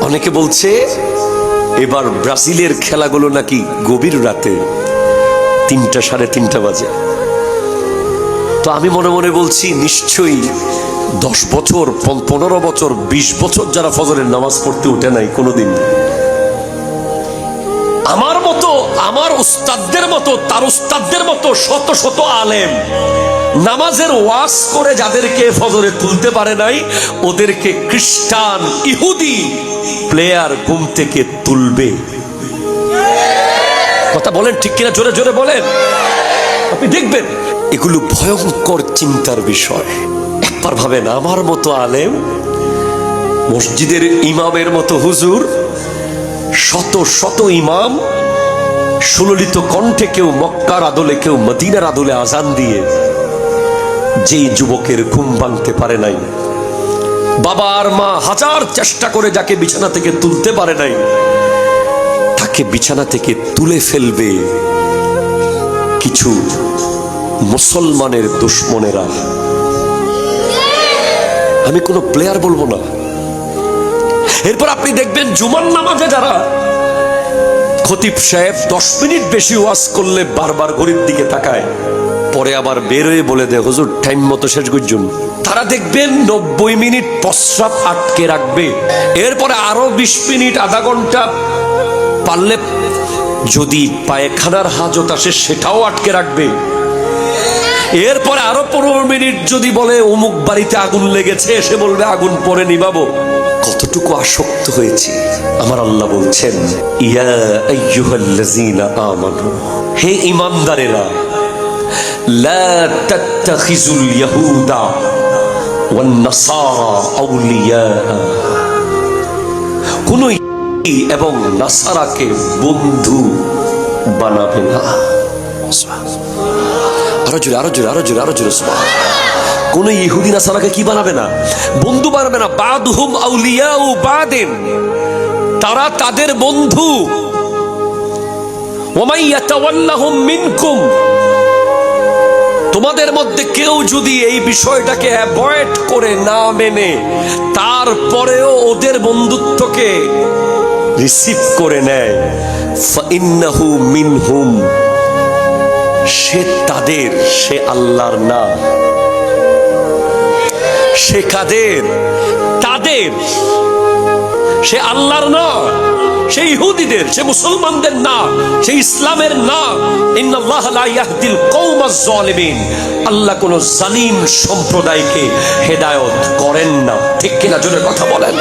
অনেকে বলছে এবার ব্রাজিলের খেলাগুলো নাকি গভীর রাতে 3টা সাড়ে 3টা বাজে। তো আমি মনে মনে বলছি নিশ্চয়ই 10 বছর 15 বছর 20 বছর যারা ফজরের নামাজ পড়তে উঠে নাই কোনোদিন, আমার মতো আমার উস্তাদদের মতো তার উস্তাদদের মতো শত শত আলেম নামাজের ওয়াজ করে যাদেরকে ফজরে তুলতে পারে নাই, ওদেরকে খ্রিস্টান ইহুদি প্লেয়ার ঘুম থেকে তুলবে। কথা বলেন ঠিক কিনা? জোরে জোরে বলেন। আপনি দেখবেন এগুলো ভয়ঙ্কর চিন্তার বিষয়। একবার ভাবেন, আমার মতো আলেম, মসজিদের ইমামের মতো হুজুর, শত শত ইমাম সুললিত কণ্ঠে, কেউ মক্কার আদলে কেউ মদিনার আদলে আজান দিয়ে যেই যুবকের ঘুম ভাঙতে পারে নাই, বাবা আর মা হাজার চেষ্টা করে যাকে বিছানা থেকে তুলতে পারে নাই, তাকে বিছানা থেকে তুলে ফেলবে কিছু মুসলমানের দুশ্মনেরা। আমি কোনো প্লেয়ার বলবো না। এরপর আপনি দেখবেন জুমার নামাজে যারা খতিব সাহেব 10 মিনিট বেশি ওয়াজ করলে বারবার ঘড়ির দিকে তাকায়, পরে আবার বের হয়ে বলে দেয় হুজুর টাইম মতো শেষ করছুন, তারা দেখবেন 90 মিনিট প্রস্রাব আটকে রাখবে। এরপরে আরো 20 মিনিট আধা ঘন্টা পারলে যদি পায়খানার হাজত আসে সেটাও আটকে রাখবে। এরপরে আরো 15 মিনিট যদি বলে অমুক বাড়িতে আগুন লেগেছে, এসে বলবে আগুন পরে নিবাবো। কতটুকু আসক্ত হয়েছি। আমার আল্লাহ বলছেন, ইয়া আইয়ুহাল্লাযীনা আমানু, হে ঈমানদারেরা, লা তাত্তাখিজুল ইয়াহুদা ওয়ান নাসারা আউলিয়া, কোন ইহুদি এবং নাসারাকে বন্ধু বানাবে না। আরো জোরে আরো জোরে আরো জোরে আরো জোরে সুবহানাল্লাহ। কোন ইহুদি নাসারাকে কি বানাবে না? বন্ধু বানাবে না। বাদহুম আউলিয়াউ বাদিন, তারা তাদের বন্ধু। ওয়ামাই ইয়াতাওয়াল্লাহুম মিনকুম, তোমাদের মধ্যে কেউ যদি এই বিষয়টাকে অ্যাভয়েড করে না মেনে তারপরেও ওদের বন্ধুত্বকে রিসিভ করে নেয়, ফাইন্নাহু মিনহুম, সে তাদের, সে আল্লাহর না। সে কাদের? তাদের। সে আল্লাহর না, সে ইহুদিদের, সে মুসলমানদের না, সে ইসলামের না। ইন্নাল্লাহা লা ইয়াহদিল কওমাজ যালিমিন, আল্লাহ কোন জালিম সম্প্রদায়কে হেদায়েত করেন না। ঠিক কিনা? জোরে কথা বলেন।